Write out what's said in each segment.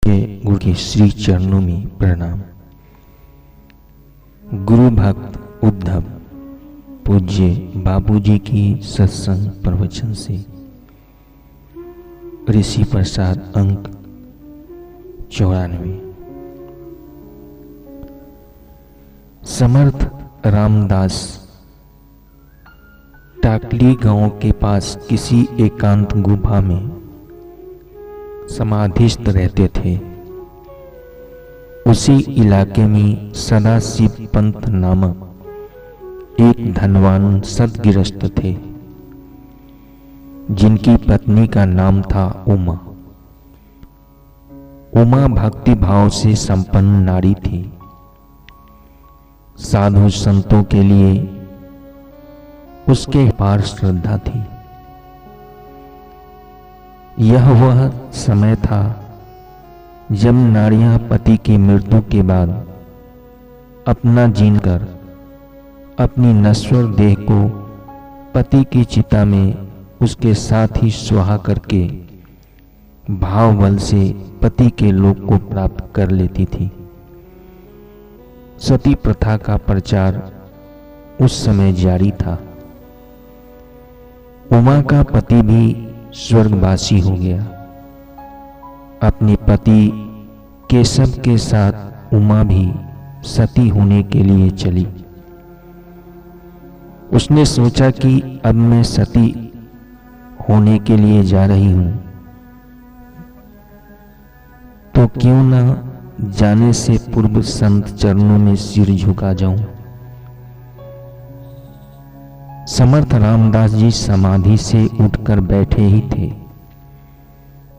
गुरु के श्री चरणों में प्रणाम। गुरु भक्त उद्धव पूज्य बाबूजी की सत्संग प्रवचन से ऋषि प्रसाद अंक 94। समर्थ रामदास टाकली गांव के पास किसी एकांत गुफा में समाधिस्थ रहते थे। उसी इलाके में सदाशिव पंत नामक एक धनवान सद्गृहस्थ थे, जिनकी पत्नी का नाम था उमा। उमा भक्ति भाव से संपन्न नारी थी। साधु संतों के लिए उसके पार श्रद्धा थी। यह वह समय था जब नारियां पति की मृत्यु के बाद अपना जीन कर अपनी नश्वर देह को पति की चिता में उसके साथ ही स्वाहा करके भाव बल से पति के लोक को प्राप्त कर लेती थी। सती प्रथा का प्रचार उस समय जारी था। उमा का पति भी स्वर्गवासी हो गया। अपने पति केशव के साथ उमा भी सती होने के लिए चली। उसने सोचा कि अब मैं सती होने के लिए जा रही हूं, तो क्यों न जाने से पूर्व संत चरणों में सिर झुका जाऊं। समर्थ रामदास जी समाधि से उठकर बैठे ही थे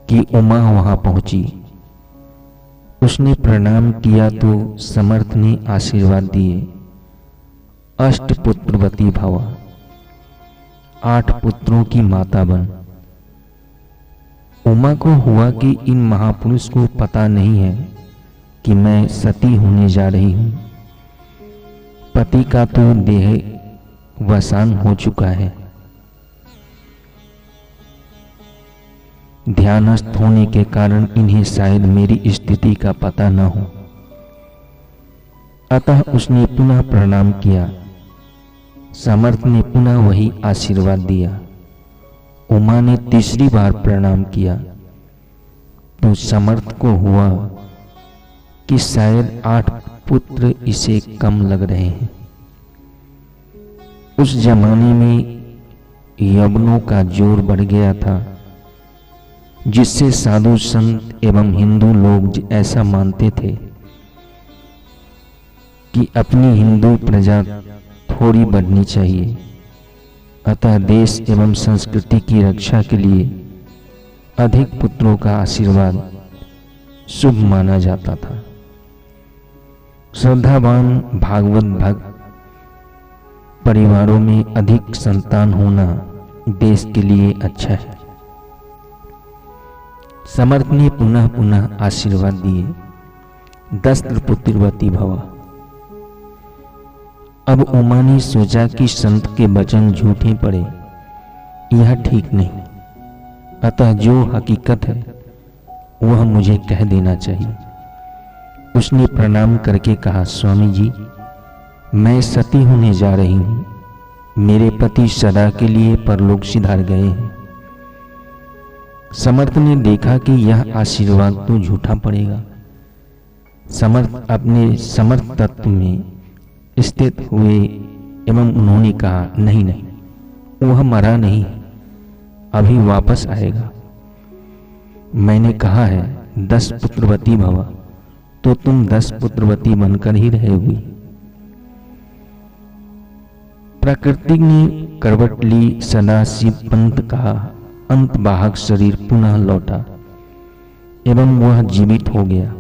कि उमा वहां पहुंची। उसने प्रणाम किया तो समर्थ ने आशीर्वाद दिए, अष्टपुत्रवती भव, 8 पुत्रों की माता बन। उमा को हुआ कि इन महापुरुष को पता नहीं है कि मैं सती होने जा रही हूं। पति का तो देह वसान हो चुका है। ध्यानस्थ होने के कारण इन्हें शायद मेरी स्थिति का पता न हो। अतः उसने पुनः प्रणाम किया। समर्थ ने पुनः वही आशीर्वाद दिया। उमा ने तीसरी बार प्रणाम किया तो समर्थ को हुआ कि शायद 8 पुत्र इसे कम लग रहे हैं। उस जमाने में यवनों का जोर बढ़ गया था, जिससे साधु संत एवं हिंदू लोग ऐसा मानते थे कि अपनी हिंदू प्रजा थोड़ी बढ़नी चाहिए। अतः देश एवं संस्कृति की रक्षा के लिए अधिक पुत्रों का आशीर्वाद शुभ माना जाता था। श्रद्धावान भागवत भक्त परिवारों में अधिक संतान होना देश के लिए अच्छा है। समर्थ ने पुनः पुनः आशीर्वाद दिए, 10 पुत्रवती भव। अब उमा ने सोचा कि संत के वचन झूठे पड़े, यह ठीक नहीं। अतः जो हकीकत है वह मुझे कह देना चाहिए। उसने प्रणाम करके कहा, स्वामी जी, मैं सती होने जा रही हूं। मेरे पति सदा के लिए परलोक सिधार गए हैं। समर्थ ने देखा कि यह आशीर्वाद तो झूठा पड़ेगा। समर्थ अपने समर्थ तत्व में स्थित हुए एवं उन्होंने कहा, नहीं नहीं, वह मरा नहीं, अभी वापस आएगा। मैंने कहा है 10 पुत्रवती भव, तो तुम 10 पुत्रवती बनकर ही रहेगी। प्रकृति ने करवट ली। सदाशिव पंत का अंतवाहक शरीर पुनः लौटा एवं वह जीवित हो गया।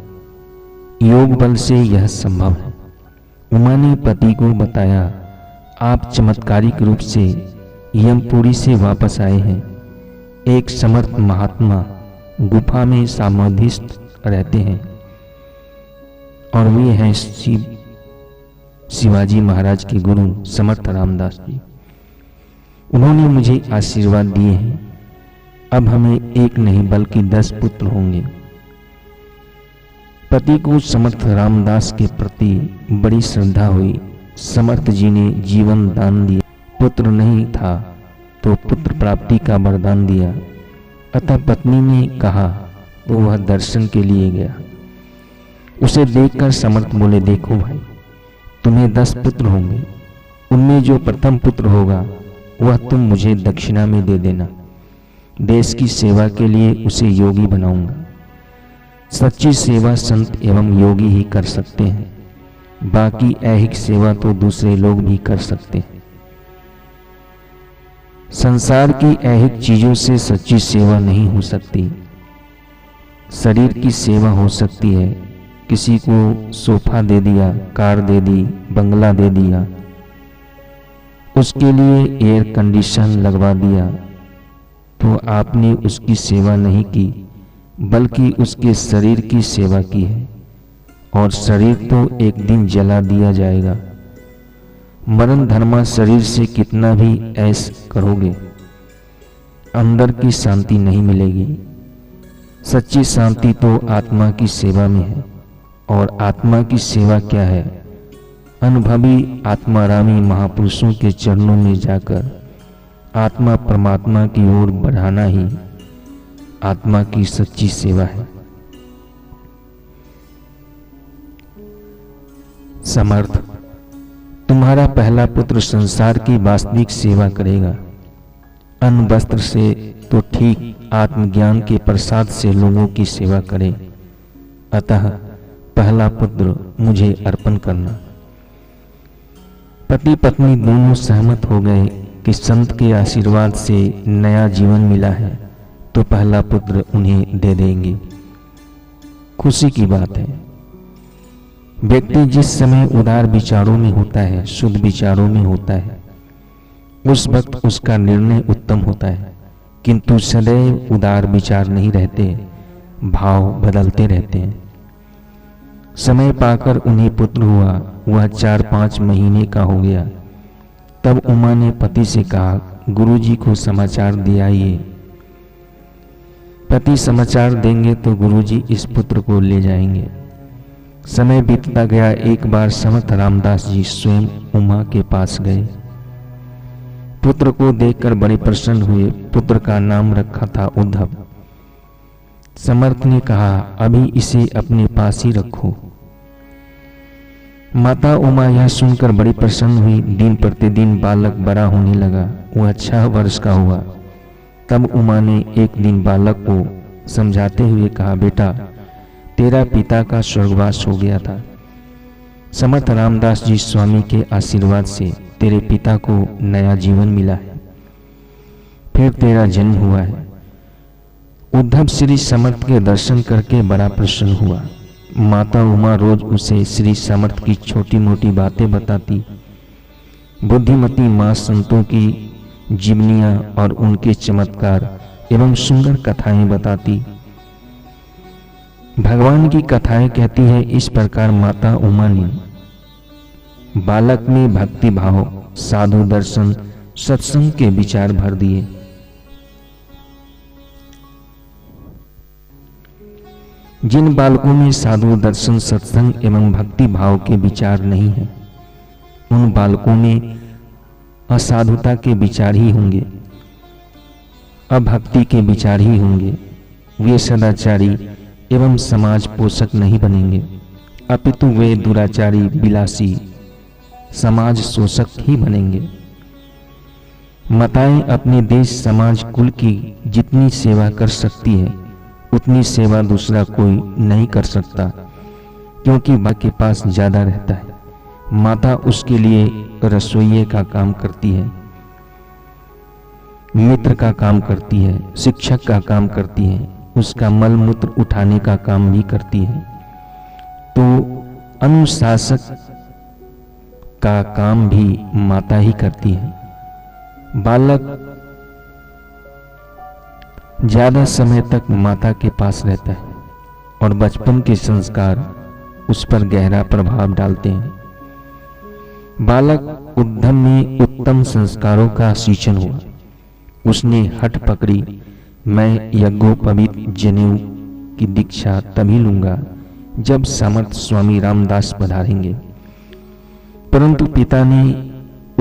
योग बल से यह संभव है। उमा ने पति को बताया, आप चमत्कारिक रूप से यमपुरी से वापस आए हैं। एक समर्थ महात्मा गुफा में समाधिस्थ रहते हैं और वे हैं शिवाजी महाराज के गुरु समर्थ रामदास जी। उन्होंने मुझे आशीर्वाद दिए हैं। अब हमें एक नहीं बल्कि 10 पुत्र होंगे। पति को समर्थ रामदास के प्रति बड़ी श्रद्धा हुई। समर्थ जी ने जीवन दान दिया। पुत्र नहीं था तो पुत्र प्राप्ति का वरदान दिया। अतः पत्नी ने कहा तो वह दर्शन के लिए गया। उसे देखकर समर्थ बोले, देखो भाई, तुम्हें 10 पुत्र होंगे, उनमें जो प्रथम पुत्र होगा वह तुम मुझे दक्षिणा में दे देना। देश की सेवा के लिए उसे योगी बनाऊंगा। सच्ची सेवा संत एवं योगी ही कर सकते हैं, बाकी ऐहिक सेवा तो दूसरे लोग भी कर सकते हैं। संसार की ऐहिक चीजों से सच्ची सेवा नहीं हो सकती। शरीर की सेवा हो सकती है। किसी को सोफा दे दिया, कार दे दी, बंगला दे दिया, उसके लिए एयर कंडीशन लगवा दिया, तो आपने उसकी सेवा नहीं की, बल्कि उसके शरीर की सेवा की है। और शरीर तो एक दिन जला दिया जाएगा। मरण धर्मा शरीर से कितना भी ऐश करोगे, अंदर की शांति नहीं मिलेगी। सच्ची शांति तो आत्मा की सेवा में है। और आत्मा की सेवा क्या है? अनुभवी आत्मारामी महापुरुषों के चरणों में जाकर आत्मा परमात्मा की ओर बढ़ाना ही आत्मा की सच्ची सेवा है। समर्थ, तुम्हारा पहला पुत्र संसार की वास्तविक सेवा करेगा। अन्न वस्त्र से तो ठीक, आत्मज्ञान के प्रसाद से लोगों की सेवा करे। अतः पहला पुत्र मुझे अर्पण करना। पति पत्नी दोनों सहमत हो गए कि संत के आशीर्वाद से नया जीवन मिला है तो पहला पुत्र उन्हें दे देंगे। खुशी की बात है। व्यक्ति जिस समय उदार विचारों में होता है, शुद्ध विचारों में होता है, उस वक्त उसका निर्णय उत्तम होता है। किंतु सदैव उदार विचार नहीं रहते, भाव बदलते रहते हैं। समय पाकर उन्हें पुत्र हुआ। वह 4-5 महीने का हो गया। तब उमा ने पति से कहा, गुरुजी को समाचार दे आइए। पति समाचार देंगे तो गुरुजी इस पुत्र को ले जाएंगे। समय बीतता गया। एक बार समर्थ रामदास जी स्वयं उमा के पास गए। पुत्र को देखकर बड़े प्रसन्न हुए। पुत्र का नाम रखा था उद्धव। समर्थ ने कहा, अभी इसे अपने पास ही रखो। माता उमा यह सुनकर बड़ी प्रसन्न हुई। दिन प्रतिदिन बालक बड़ा होने लगा। वह 6 वर्ष का हुआ। तब उमा ने एक दिन बालक को समझाते हुए कहा, बेटा, तेरा पिता का स्वर्गवास हो गया था। समर्थ रामदास जी स्वामी के आशीर्वाद से तेरे पिता को नया जीवन मिला है, फिर तेरा जन्म हुआ है। उद्धव श्री समर्थ के दर्शन करके बड़ा प्रसन्न हुआ। माता उमा रोज उसे श्री समर्थ की छोटी मोटी बातें बताती। बुद्धिमती मां संतों की जीवनियां और उनके चमत्कार एवं सुंदर कथाएं बताती। भगवान की कथाएं कहती है। इस प्रकार माता उमा ने बालक में भक्ति भाव, साधु दर्शन, सत्संग के विचार भर दिए। जिन बालकों में साधु दर्शन, सत्संग एवं भक्ति भाव के विचार नहीं है, उन बालकों में असाधुता के विचार ही होंगे, अभक्ति के विचार ही होंगे। वे सदाचारी एवं समाज पोषक नहीं बनेंगे, अपितु वे दुराचारी, विलासी, समाज शोषक ही बनेंगे। माताएं अपने देश, समाज, कुल की जितनी सेवा कर सकती है उतनी सेवा दूसरा कोई नहीं कर सकता, क्योंकि मां के पास ज्यादा रहता है। माता उसके लिए रसोइये का काम करती है, मित्र का काम करती है, शिक्षक का काम करती है, उसका मल मूत्र उठाने का काम भी करती है। तो अनुशासक का काम भी माता ही करती है। बालक ज्यादा समय तक माता के पास रहता है और बचपन के संस्कार उस पर गहरा प्रभाव डालते हैं। बालक उद्धव में उत्तम संस्कारों का सिंचन हुआ। उसने हठ पकड़ी, मैं यज्ञोपवीत जनेऊ की दीक्षा तभी लूंगा जब समर्थ स्वामी रामदास पधारेंगे। परंतु पिता ने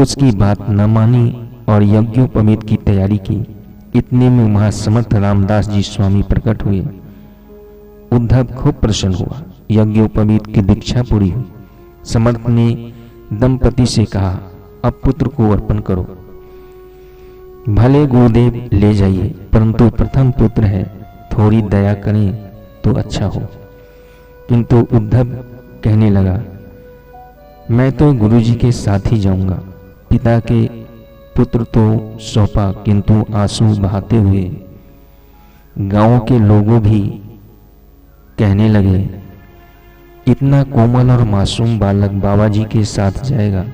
उसकी बात न मानी और यज्ञोपवीत की तैयारी की। इतने में वहां समर्थ रामदास जी स्वामी प्रकट हुए। उद्धव खूब प्रसन्न हुआ। यज्ञोपवीत की दीक्षा पूरी हुई। समर्थ ने दंपति से कहा, अब पुत्र को अर्पण करो। भले गुरुदेव ले जाइए, परंतु प्रथम पुत्र है, थोड़ी दया करें तो अच्छा हो। किंतु उद्धव कहने लगा, मैं तो गुरुजी के साथ ही जाऊंगा। पिता के पुत्र तो सौंपा, किंतु आंसू बहाते हुए गांव के लोगों भी कहने लगे, इतना कोमल और मासूम बालक बाबा जी के साथ जाएगा।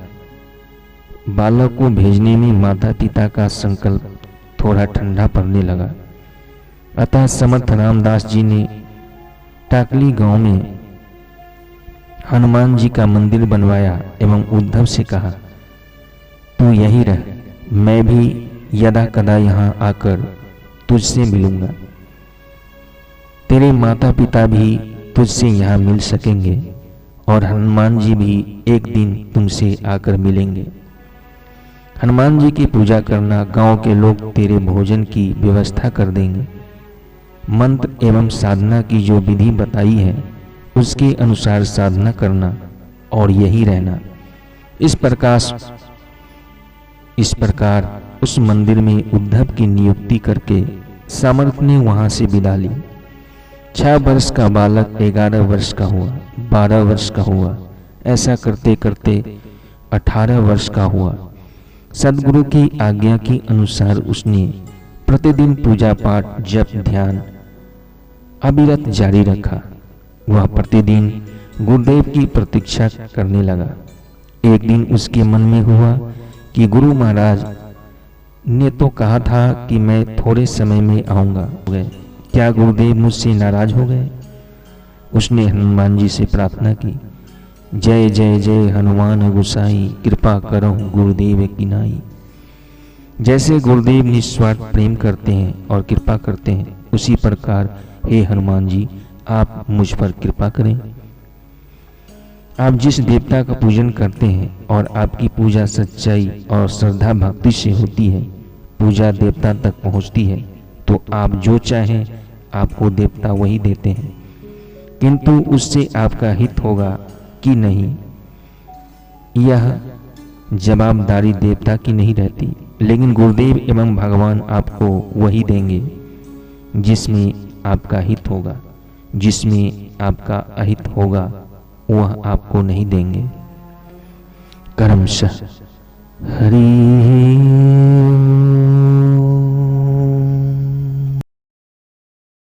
बालक को भेजने में माता पिता का संकल्प थोड़ा ठंडा पड़ने लगा। अतः समर्थ रामदास जी ने टाकली गांव में हनुमान जी का मंदिर बनवाया एवं उद्धव से कहा, तू यहीं रह, मैं भी यदा कदा यहाँ आकर तुझसे मिलूंगा। तेरे माता पिता भी तुझसे यहाँ मिल सकेंगे और हनुमान जी भी एक दिन तुमसे आकर मिलेंगे। हनुमान जी की पूजा करना, गांव के लोग तेरे भोजन की व्यवस्था कर देंगे। मंत्र एवं साधना की जो विधि बताई है उसके अनुसार साधना करना और यही रहना। इस प्रकार उस मंदिर में उद्धव की नियुक्ति करके समर्थ ने वहां से विदा ली। 6 वर्ष का बालक 11 वर्ष का हुआ, 12 वर्ष का हुआ, ऐसा करते करते 18 वर्ष का हुआ। सदगुरु की आज्ञा के अनुसार उसने प्रतिदिन पूजा पाठ, जप, ध्यान अविरत जारी रखा। वह प्रतिदिन गुरुदेव की प्रतीक्षा करने लगा। एक दिन उसके मन में हुआ कि गुरु महाराज ने तो कहा था कि मैं थोड़े समय में आऊंगा, क्या गुरुदेव मुझसे नाराज हो गए? उसने हनुमान जी से प्रार्थना की, जय जय जय हनुमान गोसाई, कृपा करो गुरुदेव की नाई। जैसे गुरुदेव निस्वार्थ प्रेम करते हैं और कृपा करते हैं, उसी प्रकार हे हनुमान जी, आप मुझ पर कृपा करें। आप जिस देवता का पूजन करते हैं और आपकी पूजा सच्चाई और श्रद्धा भक्ति से होती है, पूजा देवता तक पहुंचती है, तो आप जो चाहें आपको देवता वही देते हैं। किंतु उससे आपका हित होगा कि नहीं, यह जवाबदारी देवता की नहीं रहती। लेकिन गुरुदेव एवं भगवान आपको वही देंगे जिसमें आपका हित होगा। जिसमें आपका अहित होगा वह आपको नहीं देंगे। कर्मश हरि।